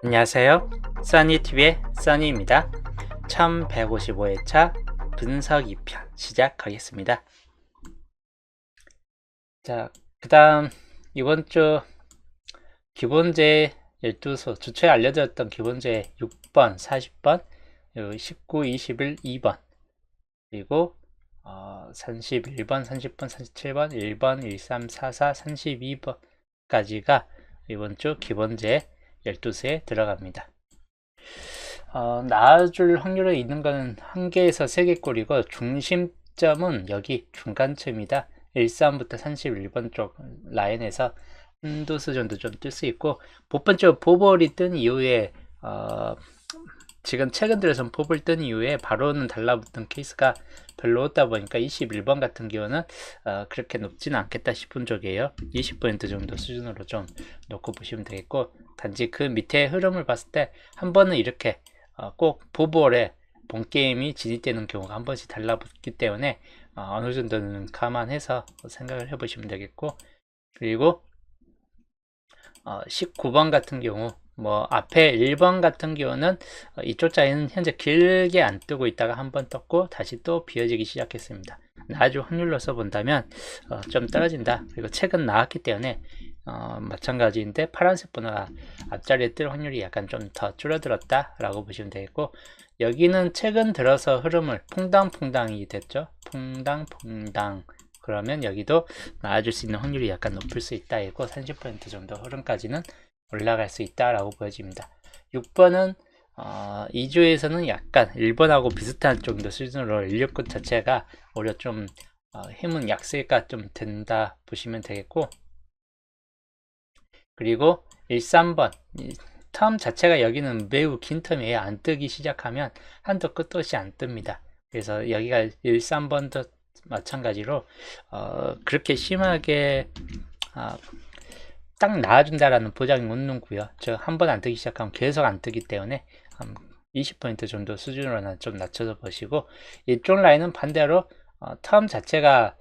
안녕하세요. 써니TV의 써니입니다. 1155회차 분석 2편 시작하겠습니다. 자, 그 다음 이번 주 기본제 12수, 주초에 알려드렸던 기본제 6번, 40번, 19, 21, 2번, 그리고 31번, 30번, 37번, 1번, 13, 44, 32번까지가 이번 주 기본제 12수에 들어갑니다. 나아줄 확률이 있는 거는 1개에서 3개 꼴이고 중심점은 여기 중간쯤이다. 13부터 31번 쪽 라인에서 한두 수 정도 좀 뜰 수 있고, 보편적으로 보볼이 뜬 이후에 지금 최근 들어선 보볼 뜬 이후에 바로는 달라붙은 케이스가 별로 없다 보니까 21번 같은 경우는 그렇게 높지는 않겠다 싶은 쪽이에요. 20% 정도 수준으로 좀 놓고 보시면 되겠고, 단지 그 밑에 흐름을 봤을 때 한 번은 이렇게 꼭 보볼에 본게임이 진입되는 경우가 한 번씩 달라붙기 때문에 어느 정도는 감안해서 생각을 해보시면 되겠고, 그리고 19번 같은 경우 뭐 앞에 1번 같은 경우는 이쪽 자리는 현재 길게 안 뜨고 있다가 한번 떴고 다시 또 비어지기 시작했습니다. 나아질 확률로서 본다면 좀 떨어진다. 그리고 최근 나왔기 때문에 마찬가지인데 파란색 번호가 앞자리에 뜰 확률이 약간 좀 더 줄어들었다 라고 보시면 되겠고, 여기는 최근 들어서 흐름을 퐁당퐁당이 됐죠. 퐁당퐁당. 그러면 여기도 나아질 수 있는 확률이 약간 높을 수 있다. 이고 30% 정도 흐름까지는 올라갈 수 있다라고 보여집니다. 6번은 2주에서는 약간 1번하고 비슷한 정도 수준으로 169 자체가 오히려 좀 힘은 약세가 좀 된다 보시면 되겠고, 그리고 13번 텀 자체가 여기는 매우 긴 텀이에요. 안 뜨기 시작하면 한도 끝도 없이 안 뜹니다. 그래서 여기가 13번도 마찬가지로 그렇게 심하게 딱 나와준다라는 보장이 못 놓고요. 저 한 번 안 뜨기 시작하면 계속 안 뜨기 때문에 20% 정도 수준으로는 좀 낮춰서 보시고, 이쪽 라인은 반대로 텀 자체가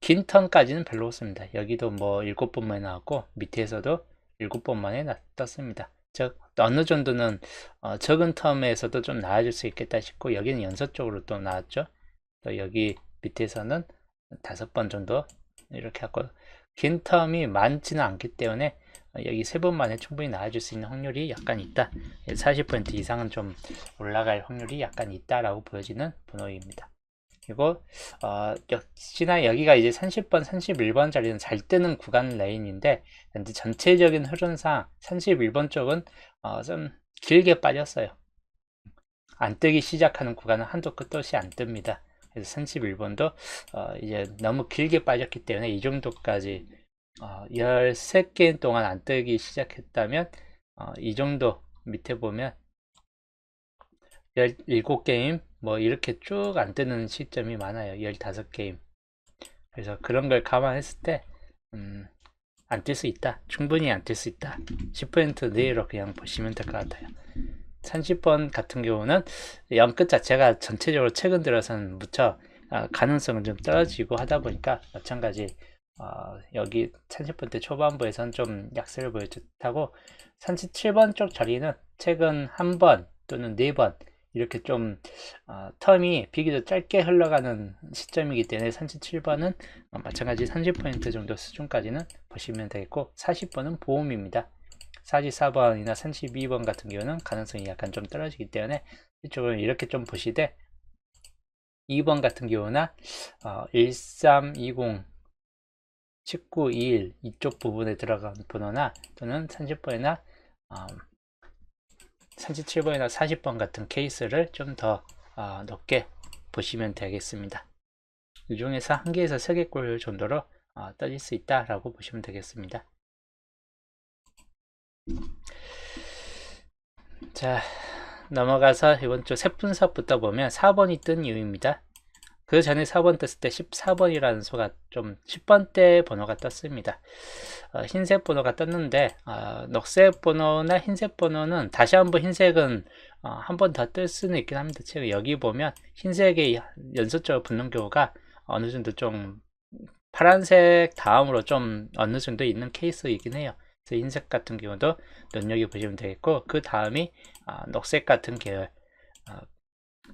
긴 텀까지는 별로 없습니다. 여기도 뭐 7번 만에 나왔고 밑에서도 7번 만에 떴습니다. 즉 어느 정도는 적은 텀에서도 좀 나아질 수 있겠다 싶고, 여기는 연속적으로 또 나왔죠. 또 여기 밑에서는 5번 정도 이렇게 하고, 긴 텀이 많지는 않기 때문에 여기 3번 만에 충분히 나아질 수 있는 확률이 약간 있다. 40% 이상은 좀 올라갈 확률이 약간 있다라고 보여지는 번호입니다. 그리고 역시나 여기가 이제 30번, 31번 자리는 잘 뜨는 구간 라인인데, 전체적인 흐름상 31번 쪽은 좀 길게 빠졌어요. 안 뜨기 시작하는 구간은 한도 끝도 없이 안 뜹니다. 그래서 31번도 이제 너무 길게 빠졌기 때문에 이 정도까지 13게임 동안 안 뜨기 시작했다면 이 정도 밑에 보면 17게임 뭐 이렇게 쭉 안 뜨는 시점이 많아요. 15게임. 그래서 그런 걸 감안했을 때 안 뜰 수 있다. 충분히 안 뜰 수 있다. 10% 내외로 그냥 보시면 될 것 같아요. 30번 같은 경우는 연끝 자체가 전체적으로 최근 들어서는 무척 가능성은 좀 떨어지고 하다 보니까 마찬가지 여기 30번대 초반부에선 좀 약세를 보여줬다고, 37번 쪽 자리는 최근 한 번 또는 4번 이렇게 좀 텀이 비교적 짧게 흘러가는 시점이기 때문에 37번은 마찬가지 30% 정도 수준까지는 보시면 되겠고, 40번은 보험입니다. 44번이나 32번 같은 경우는 가능성이 약간 좀 떨어지기 때문에 이쪽은 이렇게 좀 보시되, 2번 같은 경우나 1320 19, 21 이쪽 부분에 들어간 번호나 또는 30번이나 37번이나 40번 같은 케이스를 좀 더 높게 보시면 되겠습니다. 이 중에서 1개에서 3개 꼴 정도로 떠질 수 있다라고 보시면 되겠습니다. 자, 넘어가서 이번 주 세분석부터 보면 4번이 뜬 이유입니다. 그 전에 4번 떴을 때 14번이라는 수가 좀 10번대 번호가 떴습니다. 흰색 번호가 떴는데 녹색 번호나 흰색 번호는 다시 한번 흰색은 한 번 더 뜰 수는 있긴 합니다. 지금 여기 보면 흰색이 연속적으로 붙는 경우가 어느 정도 좀 파란색 다음으로 좀 어느 정도 있는 케이스이긴 해요. 그래서 흰색 같은 경우도 눈여겨보시면 되겠고, 그 다음이 녹색 같은 계열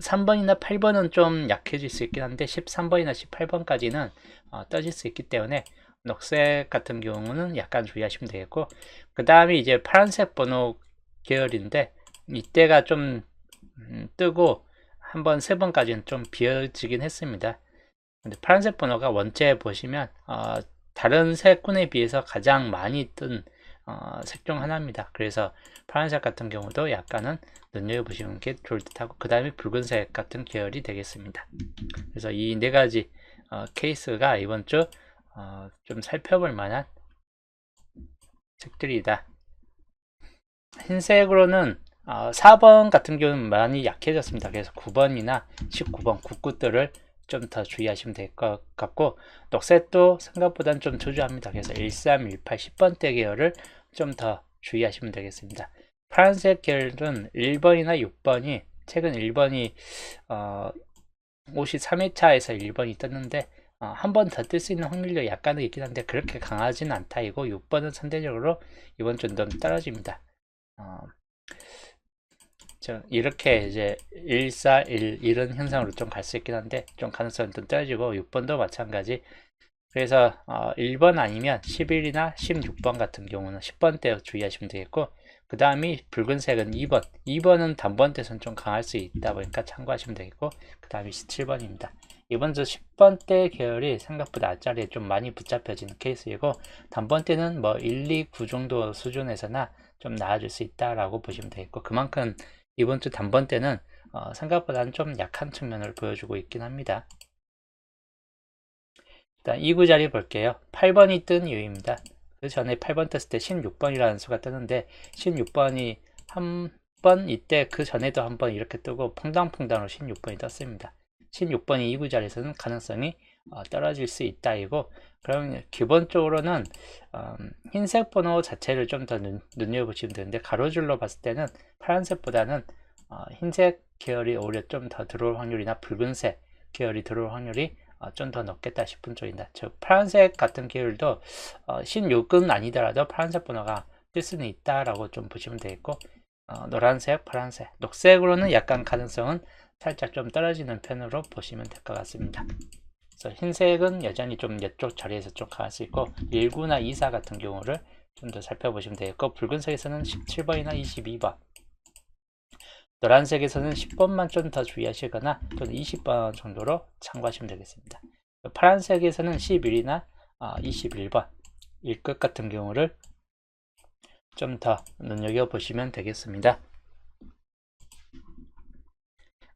3번이나 8번은 좀 약해질 수 있긴 한데 13번이나 18번까지는 떠질 수 있기 때문에 녹색 같은 경우는 약간 주의하시면 되겠고, 그 다음에 이제 파란색 번호 계열인데 이때가 좀 뜨고 한 번, 세 번까지는 좀 비어지긴 했습니다. 근데 파란색 번호가 원체 보시면 다른 색군에 비해서 가장 많이 뜬 색 중 하나입니다. 그래서 파란색 같은 경우도 약간은 눈여겨보시는 게 좋을 듯하고, 그 다음에 붉은색 같은 계열이 되겠습니다. 그래서 이 네 가지 케이스가 이번 주 좀 살펴볼 만한 색들이다. 흰색으로는 4번 같은 경우는 많이 약해졌습니다. 그래서 9번이나 19번, 99들을 좀 더 주의하시면 될 것 같고, 녹색도 생각보다는 좀 저조합니다. 그래서 13, 18, 10번대 계열을 좀 더 주의하시면 되겠습니다. 파란색 계열은 1번이나 6번이, 최근 1번이 53회차에서 1번이 떴는데 한 번 더 뜰 수 있는 확률도 약간은 있긴 한데 그렇게 강하지는 않다. 이고 6번은 상대적으로 이번 주는 좀 떨어집니다. 이렇게 이제 1, 4, 1 이런 현상으로 좀 갈 수 있긴 한데 좀 가능성은 좀 떨어지고, 6번도 마찬가지. 그래서 1번 아니면 11이나 16번 같은 경우는 10번대 주의하시면 되겠고, 그 다음이 붉은색은 2번. 2번은 단번대선 좀 강할 수 있다 보니까 참고하시면 되겠고, 그 다음이 17번입니다. 이번 주 10번대 계열이 생각보다 앞자리에 좀 많이 붙잡혀지는 케이스이고, 단번대는 뭐 1, 2, 9 정도 수준에서나 좀 나아질 수 있다라고 보시면 되겠고, 그만큼 이번 주 단번대는 생각보다는 좀 약한 측면을 보여주고 있긴 합니다. 일단 2구 자리 볼게요. 8번이 뜬 이유입니다. 그 전에 8번 떴을 때 16번이라는 수가 뜨는데 16번이 한 번, 이때 그 전에도 한 번 이렇게 뜨고 퐁당퐁당으로 16번이 떴습니다. 16번이 2구 자리에서는 가능성이 떨어질 수 있다 이고, 그럼 기본적으로는 흰색 번호 자체를 좀 더 눈여겨보시면 되는데, 가로줄로 봤을 때는 파란색보다는 흰색 계열이 오히려 좀 더 들어올 확률이나 붉은색 계열이 들어올 확률이 좀 더 높겠다 싶은 쪽입니다. 즉 파란색 같은 계열도 16은 아니더라도 파란색 번호가 뜰 수는 있다라고 좀 보시면 되겠고, 노란색, 파란색, 녹색으로는 약간 가능성은 살짝 좀 떨어지는 편으로 보시면 될 것 같습니다. 그래서 흰색은 여전히 좀 이쪽 자리에서 좀 강할 수 있고, 19나 24 같은 경우를 좀 더 살펴보시면 되겠고, 붉은색에서는 17번이나 22번, 노란색에서는 10번만 좀 더 주의하시거나 또는 20번 정도로 참고하시면 되겠습니다. 파란색에서는 11이나 21번 일끝 같은 경우를 좀 더 눈여겨보시면 되겠습니다.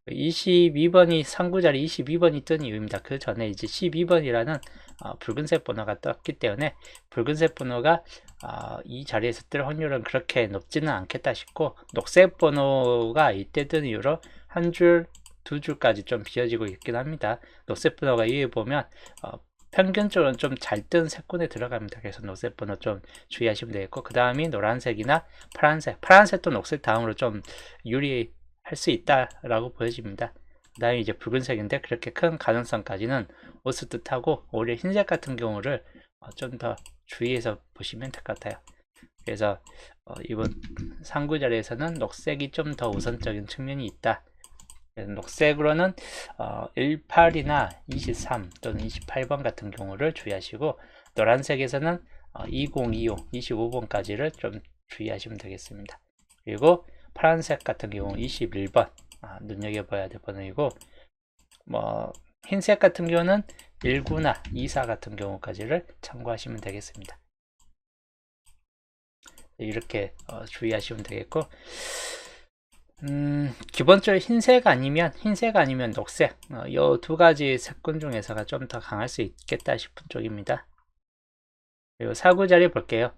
22번이 상구자리 22번이 뜬 이유입니다. 그 전에 이제 12번이라는 붉은색 번호가 떴기 때문에 붉은색 번호가 이 자리에서 뜰 확률은 그렇게 높지는 않겠다 싶고, 녹색 번호가 이때 뜬 이후로 한 줄, 두 줄까지 좀 비어지고 있긴 합니다. 녹색 번호가 위에 보면 평균적으로는 좀 잘 뜬 색군에 들어갑니다. 그래서 녹색 번호 좀 주의하시면 되겠고, 그 다음이 노란색이나 파란색, 파란색도 녹색 다음으로 좀 유리할 수 있다라고 보여집니다. 그 다음에 이제 붉은색인데 그렇게 큰 가능성까지는 없을 듯하고, 오히려 흰색 같은 경우를 좀 더 주의해서 보시면 될 것 같아요. 그래서 이번 상구 자리에서는 녹색이 좀 더 우선적인 측면이 있다. 녹색으로는 18이나 23 또는 28번 같은 경우를 주의하시고, 노란색에서는 2025, 25번까지를 좀 주의하시면 되겠습니다. 그리고 파란색 같은 경우 21번 눈여겨봐야 될 번호이고, 뭐 흰색 같은 경우는 19나 24 같은 경우까지를 참고하시면 되겠습니다. 이렇게 주의하시면 되겠고, 기본적으로 흰색 아니면 녹색, 이 두 가지 색군 중에서가 좀 더 강할 수 있겠다 싶은 쪽입니다. 그리고 사구 자리 볼게요.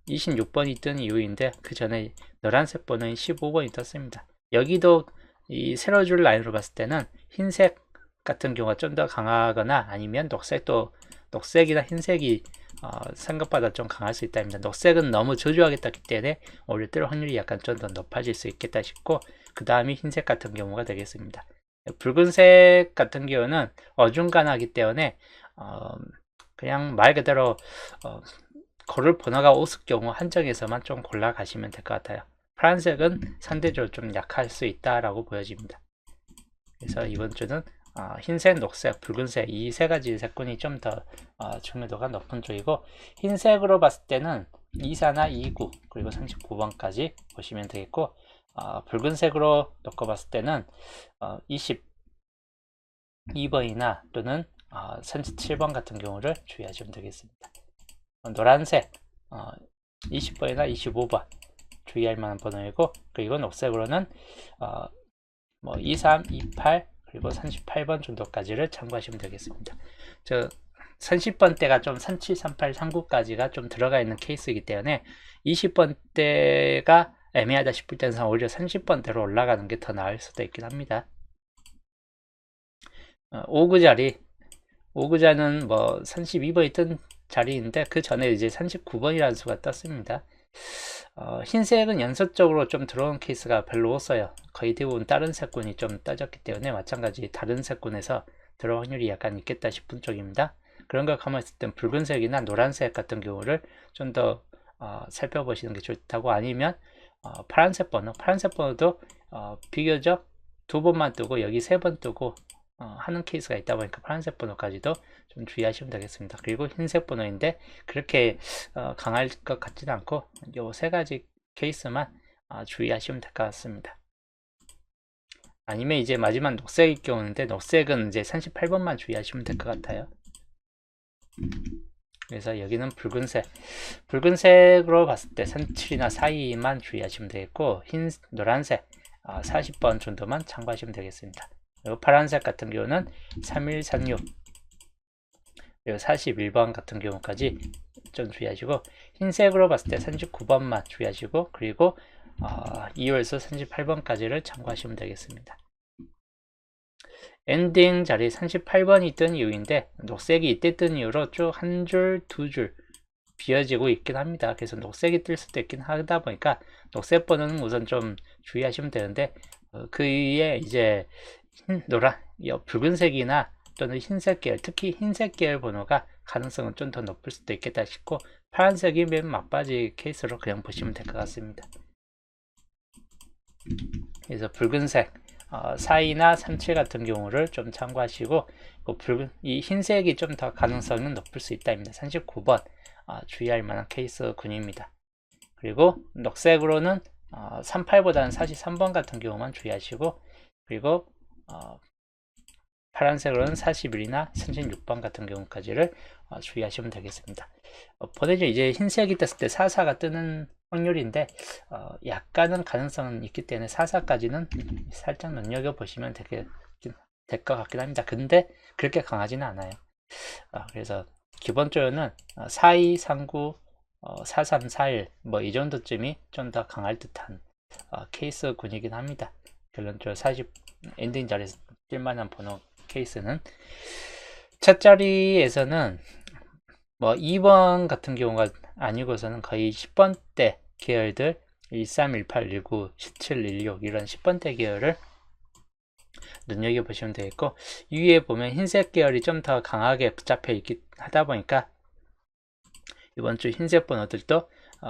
26번이 뜬 이유인데 그 전에 노란색 번호인 15번이 떴습니다. 여기도 이 세로 줄 라인으로 봤을 때는 흰색 같은 경우가 좀 더 강하거나 아니면 녹색이나 흰색이 생각보다 좀 강할 수 있다입니다. 녹색은 너무 저조하게 떴기 때문에 오히려 뜰 확률이 약간 좀 더 높아질 수 있겠다 싶고, 그 다음이 흰색 같은 경우가 되겠습니다. 붉은색 같은 경우는 어중간하기 때문에 그냥 말 그대로 고를 번호가 5일 경우 한정에서만 좀 골라 가시면 될 것 같아요. 파란색은 상대적으로 좀 약할 수 있다라고 보여집니다. 그래서 이번 주는 흰색, 녹색, 붉은색 이 세 가지 색군이 좀 더 중요도가 높은 쪽이고, 흰색으로 봤을 때는 24나 29 그리고 39번까지 보시면 되겠고, 붉은색으로 놓고 봤을 때는 22번이나 또는 37번 같은 경우를 주의하시면 되겠습니다. 노란색 20번이나 25번 주의할 만한 번호이고, 그리고 녹색으로는 23, 28 그리고 38번 정도까지를 참고하시면 되겠습니다. 30번대가 좀 37, 38, 39까지가 좀 들어가 있는 케이스이기 때문에 20번대가 애매하다 싶을 때는 오히려 30번대로 올라가는 게 더 나을 수도 있긴 합니다. 5구자는 뭐 32번이 뜬 자리인데 그 전에 이제 39번이라는 수가 떴습니다. 흰색은 연속적으로 좀 들어온 케이스가 별로 없어요. 거의 대부분 다른 색군이 좀 떠졌기 때문에 마찬가지 다른 색군에서 들어올 확률이 약간 있겠다 싶은 쪽입니다. 그런 걸 가만있을 땐 붉은색이나 노란색 같은 경우를 좀 더 살펴보시는 게 좋다고, 아니면 파란색 번호도 비교적 2번만 뜨고 여기 3번 뜨고 하는 케이스가 있다 보니까 파란색 번호까지도 좀 주의하시면 되겠습니다. 그리고 흰색 번호인데 그렇게 강할 것 같지는 않고 요 세 가지 케이스만 주의하시면 될 것 같습니다. 아니면 이제 마지막 녹색일 경우인데, 녹색은 이제 38번만 주의하시면 될 것 같아요. 그래서 여기는 붉은색으로 봤을 때 37이나 42만 주의하시면 되겠고, 노란색 40번 정도만 참고하시면 되겠습니다. 그리고 파란색 같은 경우는 31, 36 그리고 41번 같은 경우까지 좀 주의하시고, 흰색으로 봤을 때 39번만 주의하시고, 그리고 2월에서 38번까지를 참고하시면 되겠습니다. 엔딩 자리 38번이 뜬 이유인데, 녹색이 이때 뜬 이후로 쭉 한 줄, 두 줄 비어지고 있긴 합니다. 그래서 녹색이 뜰 수도 있긴 하다 보니까 녹색 번호는 우선 좀 주의하시면 되는데, 그 위에 이제 붉은색이나 또는 흰색 계열, 특히 흰색 계열 번호가 가능성은 좀 더 높을 수도 있겠다 싶고, 파란색이 맨 막바지 케이스로 그냥 보시면 될 것 같습니다. 그래서 붉은색 42나 37 같은 경우를 좀 참고하시고, 이 흰색이 좀 더 가능성은 높을 수 있다입니다. 39번 주의할 만한 케이스 군입니다. 그리고 녹색으로는 38보다는 43번 같은 경우만 주의하시고, 그리고 파란색으로는 41이나 36번 같은 경우까지를 주의하시면 되겠습니다. 번호는 이제 흰색이 떴을 때 44가 뜨는 확률인데 약간은 가능성은 있기 때문에 44까지는 살짝 눈여겨보시면 될 것 같긴 합니다. 근데 그렇게 강하지는 않아요. 그래서 기본적으로는 42, 39, 43, 41 뭐 이 정도쯤이 좀 더 강할 듯한 케이스군이긴 합니다. 결론적으로 40 엔딩 자리에서 뜰만한 번호 케이스는 첫 자리에서는 뭐 2번 같은 경우가 아니고서는 거의 10번대 계열들 13, 18, 19, 17, 16 이런 10번대 계열을 눈여겨보시면 되겠고, 위에 보면 흰색 계열이 좀 더 강하게 붙잡혀 있기 하다 보니까 이번 주 흰색 번호들도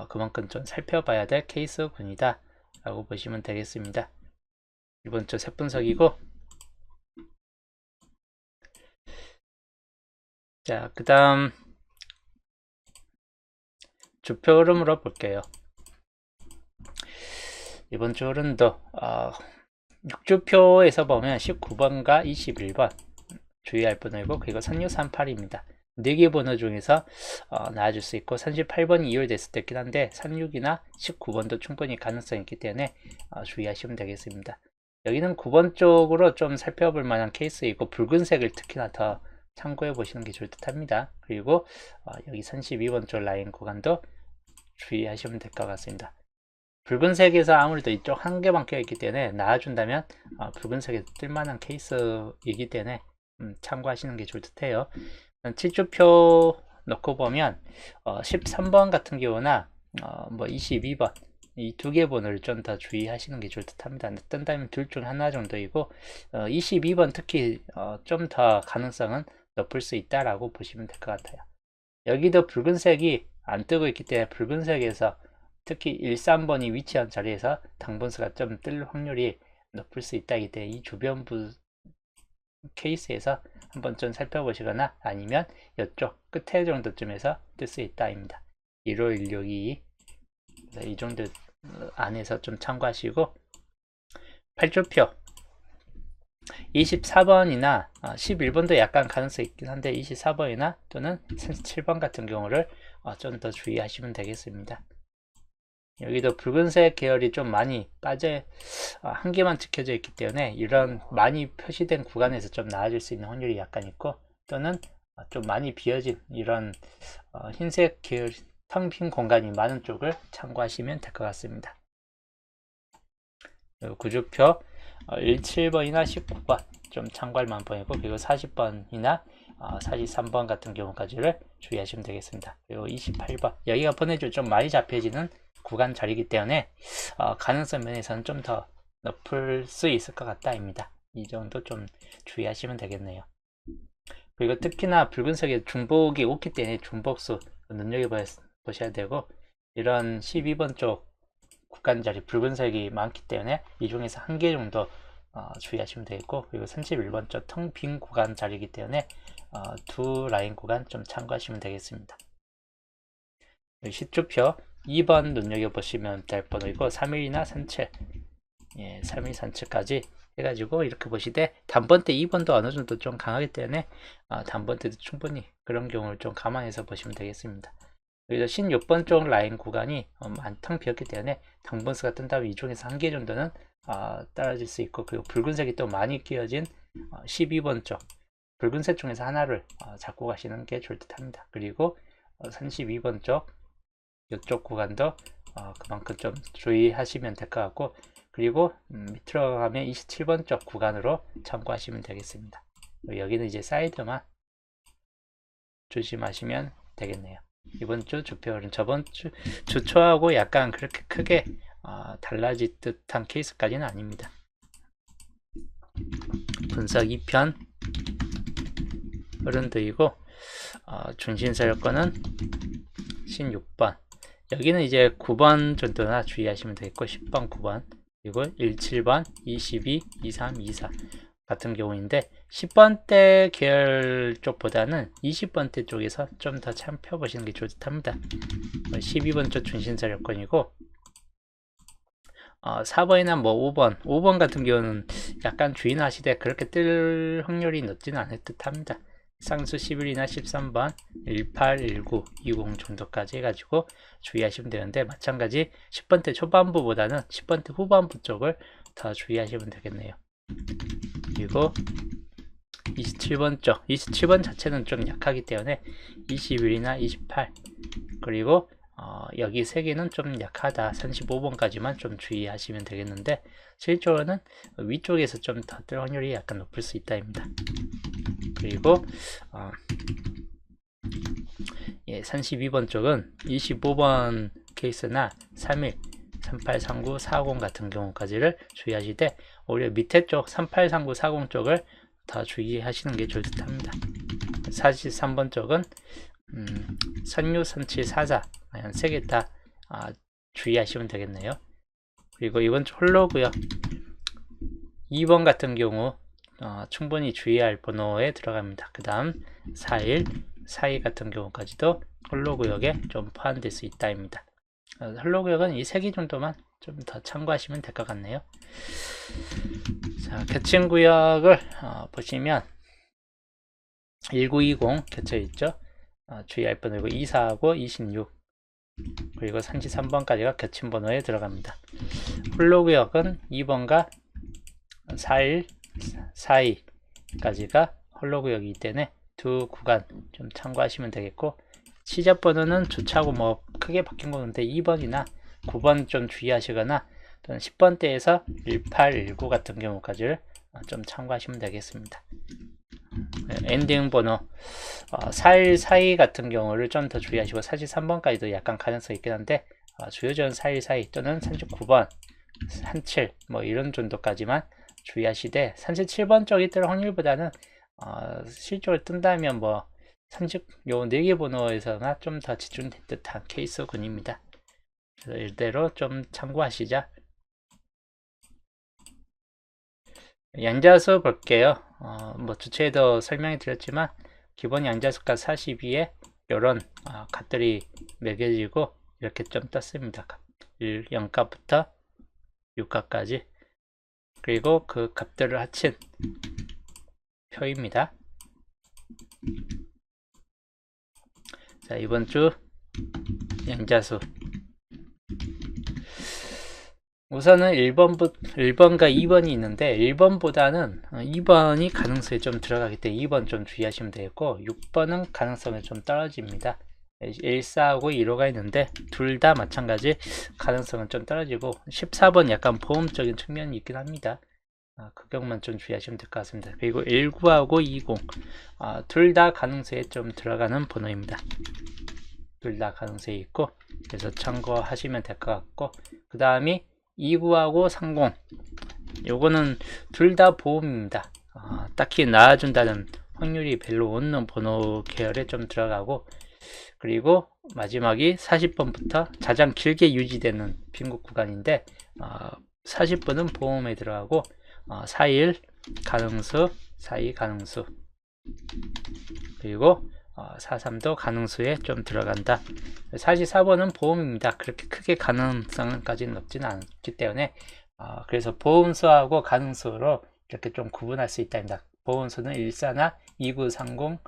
그만큼 좀 살펴봐야 될 케이스군이다 라고 보시면 되겠습니다. 이번 주 색 분석이고, 자, 그 다음 주표 흐름으로 볼게요. 이번 주 흐름도 6주표에서 보면 19번과 21번 주의할 번호이고, 그리고 3638입니다. 4개 번호 중에서 나와줄 수 있고, 38번이 이율됐을 때 있긴 한데 36이나 19번도 충분히 가능성이 있기 때문에 주의하시면 되겠습니다. 여기는 9번 쪽으로 좀 살펴볼 만한 케이스이고, 붉은색을 특히나 더 참고해 보시는 게 좋을 듯 합니다. 그리고 여기 32번 쪽 라인 구간도 주의하시면 될 것 같습니다. 붉은색에서 아무래도 이쪽 한 개만 껴있기 때문에 나와준다면 붉은색에 뜰만한 케이스이기 때문에 참고하시는 게 좋을 듯 해요. 7주표 놓고 보면 13번 같은 경우나 뭐 22번 이 두 개 번호를 좀 더 주의하시는 게 좋을 듯 합니다. 뜬다면 둘 중 하나 정도이고, 22번 특히 좀 더 가능성은 높을 수 있다라고 보시면 될 것 같아요. 여기도 붉은색이 안 뜨고 있기 때문에 붉은색에서 특히 1, 3번이 위치한 자리에서 당분수가 좀 뜰 확률이 높을 수 있다기 때문에 이 주변부 케이스에서 한번 좀 살펴보시거나 아니면 이쪽 끝에 정도쯤에서 뜰 수 있다입니다. 151622 이 정도 안에서 좀 참고하시고 8조표 24번이나 11번도 약간 가능성이 있긴 한데 24번이나 또는 37번 같은 경우를 좀 더 주의하시면 되겠습니다. 여기도 붉은색 계열이 좀 많이 빠져 한 개만 지켜져 있기 때문에 이런 많이 표시된 구간에서 좀 나아질 수 있는 확률이 약간 있고 또는 좀 많이 비어진 이런 흰색 계열 텅 빈 공간이 많은 쪽을 참고하시면 될 것 같습니다. 구조표 17번이나 19번 좀 참고할 만한 번이고 그리고 40번이나 43번 같은 경우까지를 주의하시면 되겠습니다. 그리고 28번 여기가 번외줄 좀 많이 잡혀지는 구간 자리이기 때문에 가능성 면에서는 좀 더 높을 수 있을 것 같다입니다. 이 정도 좀 주의하시면 되겠네요. 그리고 특히나 붉은색에 중복이 없기 때문에 중복수 눈여겨보셔야 되고 이런 12번 쪽 구간 자리 붉은색이 많기 때문에 이 중에서 한 개 정도 주의하시면 되겠고 그리고 31번 쪽 텅 빈 구간 자리이기 때문에 두 라인 구간 좀 참고하시면 되겠습니다. 시초표 2번 눈여겨보시면 될 번호이고 3일이나 37 3일 37까지 해가지고 이렇게 보시되 단번대 2번도 어느 정도 좀 강하기 때문에 단번대도 충분히 그런 경우를 좀 감안해서 보시면 되겠습니다. 여기서 16번 쪽 라인 구간이 텅 비었기 때문에 당번수가 뜬다면 이 중에서 한 개 정도는 떨어질 수 있고 그리고 붉은색이 또 많이 끼어진 12번 쪽 붉은색 중에서 하나를 잡고 가시는 게 좋을 듯 합니다. 그리고 32번 쪽 이쪽 구간도 그만큼 좀 주의하시면 될 것 같고 그리고 밑으로 가면 27번 쪽 구간으로 참고하시면 되겠습니다. 여기는 이제 사이드만 조심하시면 되겠네요. 이번 주 주표는 저번 주초하고 약간 그렇게 크게 달라질 듯한 케이스까지는 아닙니다. 분석 2편 흐름들이고 중심세력권은 16번 여기는 이제 9번 정도나 주의하시면 되겠고 10번 9번 그리고 17번 22 23 24 같은 경우인데 10번대 계열 쪽보다는 20번대 쪽에서 좀 더 참펴보시는 게 좋답니다. 12번 쪽 중심세력권이고 4번이나 뭐 5번 같은 경우는 약간 주의하시되 그렇게 뜰 확률이 높지는 않을 듯 합니다. 상수 11이나 13번 18, 19, 20 정도까지 해가지고 주의하시면 되는데 마찬가지 10번대 초반부보다는 10번대 후반부 쪽을 더 주의하시면 되겠네요. 그리고 27번 쪽 27번 자체는 좀 약하기 때문에 21이나 28 그리고 여기 3개는 좀 약하다 35번까지만 좀 주의하시면 되겠는데 실제로는 위쪽에서 좀 더 뜰 확률이 약간 높을 수 있다입니다. 그리고 32번 쪽은 25번 케이스나 31 38, 39, 40 같은 경우까지를 주의하시되 오히려 밑에 쪽 38, 39, 40 쪽을 더 주의하시는 게 좋을 듯 합니다. 43번 쪽은 36, 37, 44 3개 다 주의하시면 되겠네요. 그리고 이번 주 홀로고요. 2번 같은 경우 충분히 주의할 번호에 들어갑니다. 그 다음 41, 42 같은 경우까지도 홀로구역에 좀 포함될 수 있다입니다. 홀로구역은 이 3개 정도만 좀 더 참고하시면 될 것 같네요. 자, 겹친구역을 보시면 1920 겹쳐있죠. 주의할 번호고 24하고 26 그리고 33번까지가 겹친 번호에 들어갑니다. 홀로구역은 2번과 41, 42까지가 홀로구역이기 때문에 두 구간 좀 참고하시면 되겠고 시작 번호는 주차하고 뭐 크게 바뀐 거 없는데 2번이나 9번 좀 주의하시거나 또는 10번대에서 18, 19 같은 경우까지를 좀 참고하시면 되겠습니다. 엔딩 번호 41, 42 같은 경우를 좀 더 주의하시고 43번까지도 약간 가능성이 있긴 한데 주요전 41, 42 또는 39번 37 뭐 이런 정도까지만 주의하시되 37번 쪽이 뜰 확률보다는 실적을 뜬다면 뭐 요 4개 번호에서나 좀 더 집중된 듯한 케이스군입니다. 그래서 이대로 좀 참고하시자. 양자수 볼게요. 뭐 주체에도 설명해 드렸지만 기본 양자수가 42에 이런 값들이 매겨지고 이렇게 좀 떴습니다. 0값부터 6값까지, 그리고 그 값들을 합친 표입니다. 자, 이번 주 양자수 우선은 1번과 2번이 있는데 1번보다는 2번이 가능성이 좀 들어가기 때문에 2번 좀 주의하시면 되겠고, 6번은 가능성이 좀 떨어집니다. 14하고 15가 있는데 둘 다 마찬가지 가능성은 좀 떨어지고, 14번 약간 보험적인 측면이 있긴 합니다. 그 경우만 좀 주의하시면 될 것 같습니다. 그리고 19하고 20 둘 다 가능성에 좀 들어가는 번호입니다. 둘 다 가능성이 있고, 그래서 참고하시면 될 것 같고, 그 다음이 29하고 30, 요거는 둘 다 보험입니다. 딱히 나와준다는 확률이 별로 없는 번호 계열에 좀 들어가고, 그리고 마지막이 40번부터 가장 길게 유지되는 빈국 구간인데 40번은 보험에 들어가고 41 가능수, 42 가능수, 그리고 43도 가능수에 좀 들어간다. 44번은 보험입니다. 그렇게 크게 가능성까지는 높지는 않기 때문에 그래서 보험수하고 가능수로 이렇게 좀 구분할 수 있답니다. 보험수는 14나 2930,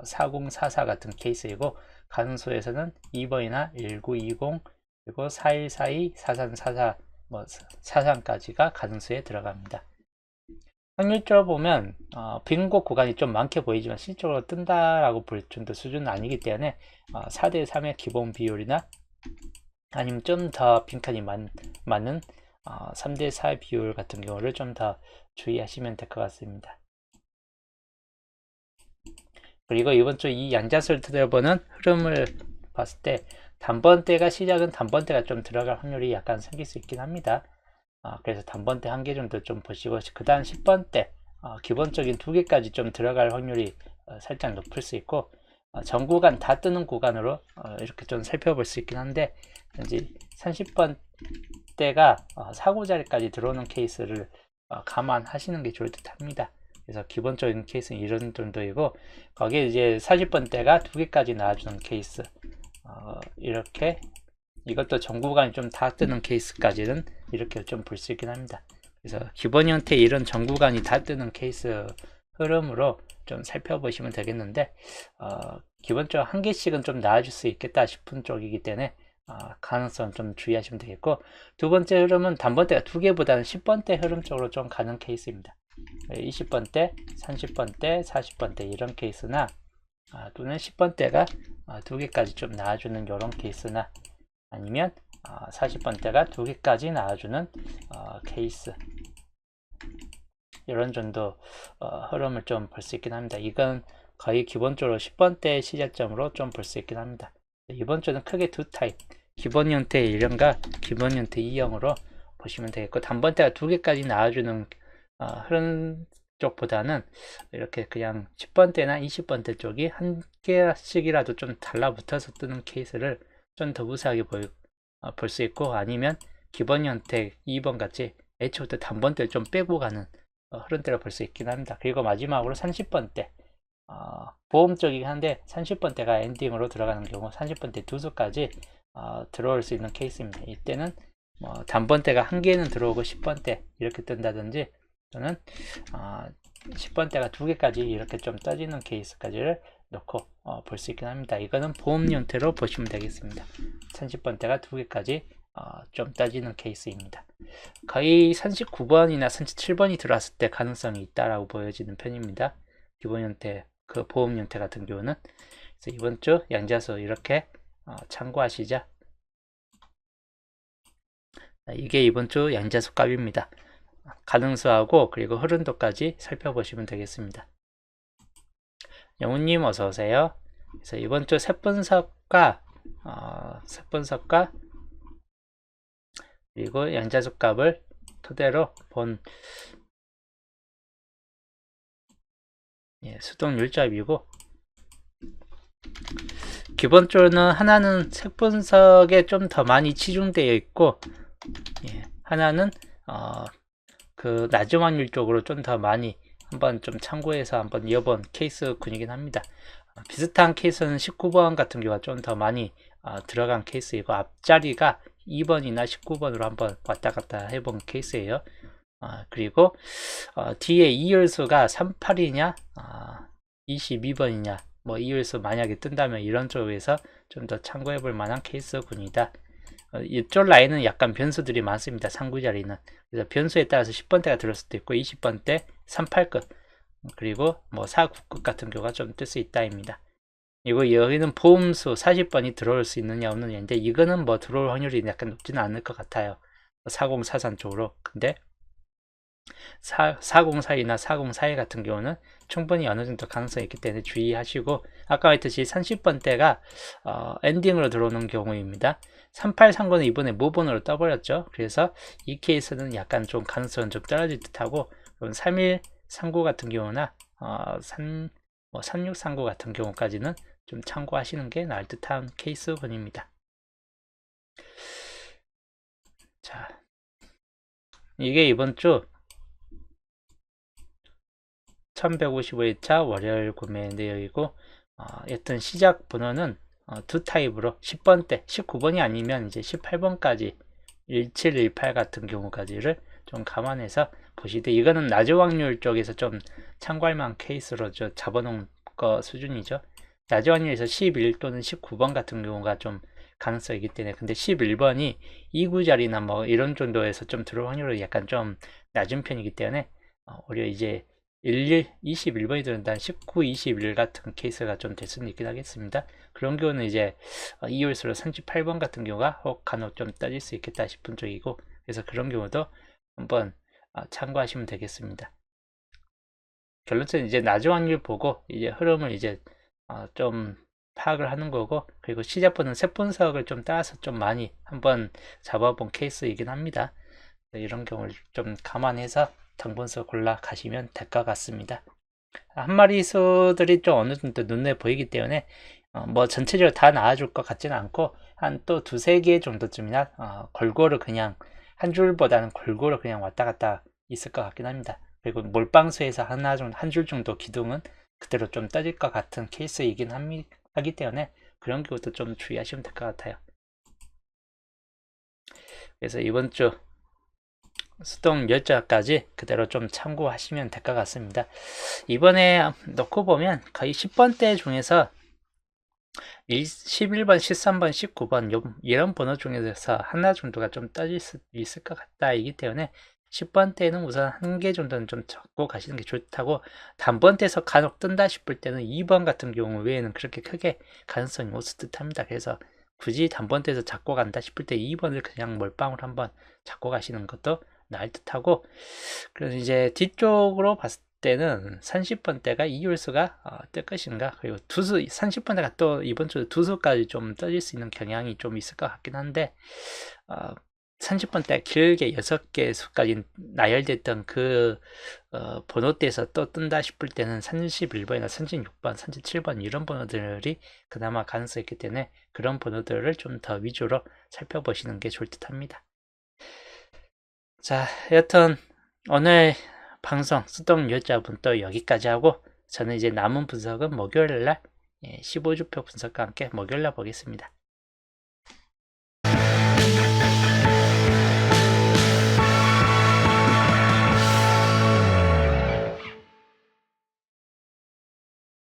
4044 같은 케이스이고, 가능수에서는 2번이나 1920, 그리고 4142, 4344, 43까지가 가능수에 들어갑니다. 확률적으로 보면 빈곳 구간이 좀 많게 보이지만 실질적으로 뜬다라고 볼 정도 수준은 아니기 때문에 4대 3의 기본 비율이나 아니면 좀 더 빈칸이 많은 3대 4 비율 같은 경우를 좀 더 주의하시면 될 것 같습니다. 그리고 이번 주 이 양자수를 들여보는 흐름을 봤을 때 단번대가 시작은 단번대가 좀 들어갈 확률이 약간 생길 수 있긴 합니다. 그래서 단번대 한 개 정도 좀 보시고, 그 다음 10번대 기본적인 2개까지 좀 들어갈 확률이 살짝 높을 수 있고, 전 구간 다 뜨는 구간으로 이렇게 좀 살펴볼 수 있긴 한데, 이제 30번대가 사고 자리까지 들어오는 케이스를 감안하시는 게 좋을 듯 합니다. 그래서 기본적인 케이스는 이런 정도이고, 거기에 이제 40번대가 2개까지 나와주는 케이스, 이렇게 이것도 전 구간이 좀 다 뜨는 케이스까지는 이렇게 좀 볼 수 있긴 합니다. 그래서 기본 형태 이런 전 구간이 다 뜨는 케이스 흐름으로 좀 살펴보시면 되겠는데, 기본적으로 한 개씩은 좀 나와줄 수 있겠다 싶은 쪽이기 때문에 가능성 좀 주의하시면 되겠고, 두 번째 흐름은 단번대가 2개보다는 10번대 흐름 쪽으로 좀 가는 케이스입니다. 20번대, 30번대, 40번대 이런 케이스나 또는 10번대가 2개까지 좀 나와주는 이런 케이스나, 아니면 40번대가 2개까지 나와주는 케이스, 이런 정도 흐름을 좀 볼 수 있긴 합니다. 이건 거의 기본적으로 10번대 시작점으로 좀 볼 수 있긴 합니다. 이번 주는 크게 두 타입, 기본 형태 1형과 기본 형태 2형으로 보시면 되겠고, 단번대가 2개까지 나와주는 흐름 쪽보다는 이렇게 그냥 10번대나 20번대 쪽이 한 개씩이라도 좀 달라붙어서 뜨는 케이스를 좀 더 우세하게 볼 수 있고, 아니면 기본 형태 2번 같이 애초부터 단번대를 좀 빼고 가는 흐름대로 볼 수 있긴 합니다. 그리고 마지막으로 30번대, 보험적이긴 한데 30번대가 엔딩으로 들어가는 경우 30번대 2수까지 들어올 수 있는 케이스입니다. 이때는 단번대가 한 개는 들어오고 10번대 이렇게 뜬다든지, 또는 10번대가 2개까지 이렇게 좀 떠지는 케이스까지를 놓고 볼 수 있긴 합니다. 이거는 보험 형태로 보시면 되겠습니다. 30번대가 2개까지 좀 떠지는 케이스입니다. 거의 39번이나 37번이 들어왔을 때 가능성이 있다라고 보여지는 편입니다. 기본 형태, 그 보험 형태 같은 경우는. 그래서 이번 주 양자수 이렇게 참고하시자. 이게 이번 주 양자수 값입니다. 가능수하고 그리고 흐름도까지 살펴보시면 되겠습니다. 영훈님 어서오세요. 그래서 이번 주 셋분석과 그리고 양자수 값을 토대로 본 수동 율잡이고, 기본적으로는 하나는 색 분석에 좀 더 많이 치중되어 있고, 예, 하나는 그 낮은 확률 쪽으로 좀 더 많이 한번 좀 참고해서 한번 이어본 케이스군이긴 합니다. 비슷한 케이스는 19번 같은 경우가 좀 더 많이 들어간 케이스이고, 앞자리가 2번이나 19번으로 한번 왔다 갔다 해본 케이스예요. 그리고 뒤에 이율수가 38이냐 22번이냐 뭐 이율수 만약에 뜬다면 이런 쪽에서 좀 더 참고해 볼 만한 케이스군이다. 이쪽 라인은 약간 변수들이 많습니다. 상구 자리는. 그래서 변수에 따라서 10번대가 들을 수도 있고 20번대 38급 그리고 뭐 49급 같은 경우가 좀 뜰 수 있다입니다. 이거 여기는 보험수 40번이 들어올 수 있느냐 없느냐인데 이거는 뭐 들어올 확률이 약간 높지는 않을 것 같아요. 4043 쪽으로. 근데 404이나 404일 같은 경우는 충분히 어느 정도 가능성이 있기 때문에 주의하시고, 아까 말했듯이 30번대가 엔딩으로 들어오는 경우입니다. 3839는 이번에 모번으로 떠버렸죠. 그래서 이 케이스는 약간 좀 가능성은 좀 떨어질 듯하고, 3139 같은 경우나 3639 같은 경우까지는 좀 참고하시는 게 나을 듯한 케이스군입니다. 자, 이게 이번 주 1155일차 월요일 구매 내역이고, 여튼 시작 번호는 두 타입으로 10번대, 19번이 아니면 이제 18번까지 1718 같은 경우까지를 좀 감안해서 보시되, 이거는 낮은 확률 쪽에서 좀 참고할 만한 케이스로 잡아놓은 거 수준이죠. 낮은 확률에서 11 또는 19번 같은 경우가 좀 가능성이 있기 때문에, 근데 11번이 2구 자리나 뭐 이런 정도에서 좀 들어올 확률이 약간 좀 낮은 편이기 때문에 오히려 이제 21번이 들은단 19, 21 같은 케이스가 좀 될 수는 있긴 하겠습니다. 그런 경우는 이제 이율수로 38번 같은 경우가 혹 간혹 좀 따질 수 있겠다 싶은 쪽이고, 그래서 그런 경우도 한번 참고하시면 되겠습니다. 결론적으로 이제 낮은 확률 보고 이제 흐름을 이제 좀 파악을 하는 거고, 그리고 시작보는 색 분석을 좀 따라서 좀 많이 한번 잡아본 케이스이긴 합니다. 이런 경우를 좀 감안해서 당분수 골라 가시면 될 것 같습니다. 한 마리 수들이 좀 어느 정도 눈에 보이기 때문에 뭐 전체적으로 다 나와줄 것 같지는 않고, 한 또 두세 개 정도쯤이나 골고루 그냥 한 줄보다는 골고루 그냥 왔다 갔다 있을 것 같긴 합니다. 그리고 몰빵수에서 한 줄 정도 기둥은 그대로 좀 떠질 것 같은 케이스이긴 하기 때문에 그런 경우도 좀 주의하시면 될 것 같아요. 그래서 이번 주 수동 열자까지 그대로 좀 참고하시면 될 것 같습니다. 이번에 놓고 보면 거의 10번대 중에서 11번, 13번, 19번 이런 번호 중에서 하나 정도가 좀 떠질 수 있을 것 같다 이기 때문에 10번대는 우선 한 개 정도는 좀 적고 가시는 게 좋다고, 단번대에서 간혹 뜬다 싶을 때는 2번 같은 경우 외에는 그렇게 크게 가능성이 없을 듯 합니다. 그래서 굳이 단번대에서 잡고 간다 싶을 때 2번을 그냥 몰빵으로 한번 잡고 가시는 것도 나을 듯하고, 그래서 이제 뒤쪽으로 봤을 때는 30번대가 이율수가 뜰 것인가, 그리고 두수 30번대가 또 이번 주 두수까지 좀 떠질 수 있는 경향이 좀 있을 것 같긴 한데 30번대 길게 6개 수까지 나열됐던 그 번호대에서 또 뜬다 싶을 때는 31번이나 36번, 37번 이런 번호들이 그나마 가능성이 있기 때문에 그런 번호들을 좀 더 위주로 살펴보시는 게 좋을 듯 합니다. 자, 여튼 오늘 방송 수동 여자분 또 여기까지 하고, 저는 이제 남은 분석은 목요일날 15주표 분석과 함께 목요일날 보겠습니다.